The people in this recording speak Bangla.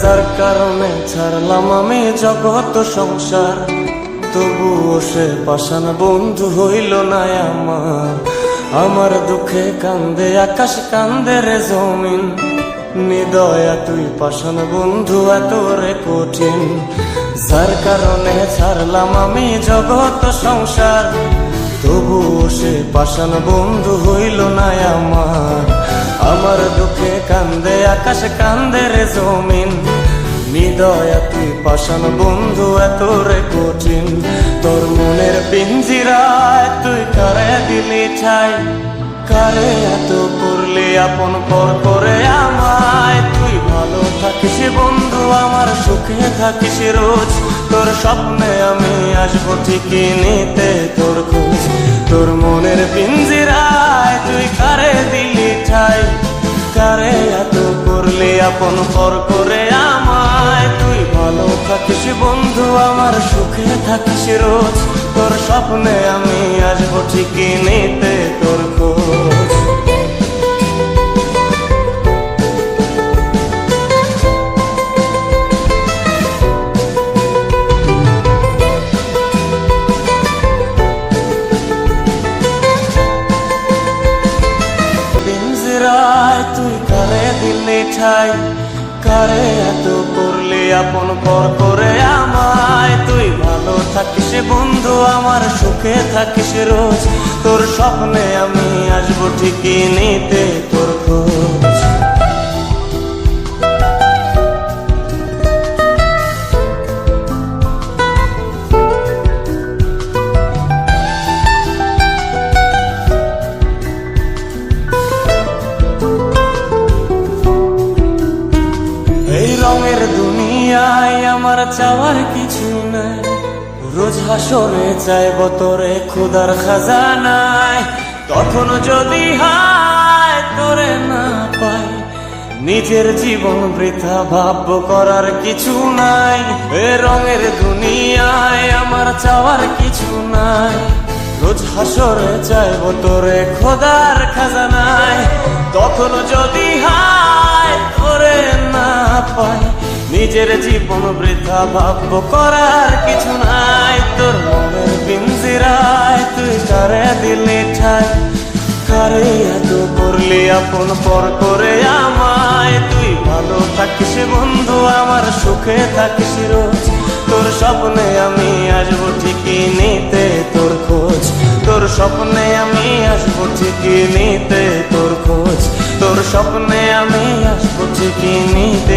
যার কারণে ছাড়লাম আমি জগৎ সংসার, তবুও সে পাষাণ বন্ধু হইল না আমার। আমার দুঃখে কান্দে আকাশ, কান্দে রে জমিন, নিদয়া তুই পাষাণ বন্ধু এত রে কঠিন। যার কারণে ছাড়লাম আমি জগৎ সংসার, তবুও সে পাষাণ বন্ধু হইল না আমার। আমার দুঃখে কান্দে আকাশ, কান্দে রে জমিন, নিদয়া তুই পাষাণ বন্ধু এত রে কঠিন। তোর মনের পিঞ্জিরায় তুই কারে দিলি ঠাই, কারে এত করলি আপন পর করে আমায়। তুই ভালো থাকিস বন্ধু, আমার সুখে থাকিস রোজ, তোর স্বপ্নে আমি আসবো ঠিকই নিতে তোর খোঁজ। তোর মনের পিঞ্জিরায় তুই কারে দিলি ঠাই, কারে এত করলি আপন পর করে আমায়। তুই ভালো থাকিস বন্ধু, আমার সুখে থাকিস রোজ, তোর স্বপ্নে আমি আসবো ঠিকই নিতে তোর খোঁজ। তুই কারে দিলি ঠাই, কারে এত করলি আপন পর করে আমায়। তুই ভালো থাকিস বন্ধু, আমার সুখে থাকিস রোজ, তোর স্বপ্নে আমি আসবো ঠিকই নিতে তোর খোঁজ। রঙের দুনিয়ায় আমার চাওয়ার কিছু নাই, রোজ হাসরে চাইব তোরে খোদার খাজানায়। তখন যদি হায় তোরে না পাই, নিজের জীবন বৃথা ভাববো করার কিছু নাই। এ রঙের দুনিয়ায় আমার চাওয়ার কিছু নাই, রোজ হাসরে চাইব তোরে খোদার খাজানায়। তখন যদি হায় তোরে না পাই, নিজের জীবন বৃথা ভাববো করার কিছু নাই। তোর মনের পিঞ্জিরায় তুই কারে দিলি ঠাই, কারে এত করলি আপন পর করে আমায়। তুই ভালো থাকিস বন্ধু, আমার সুখে থাকিস রোজ, তোর স্বপ্নে আমি আসবো ঠিকই নিতে তোর খোঁজ। তোর স্বপ্নে আমি আসবো ঠিকই নিতে তোর খোঁজ, তোর স্বপ্নে আমি আসবো ঠিকই নিতে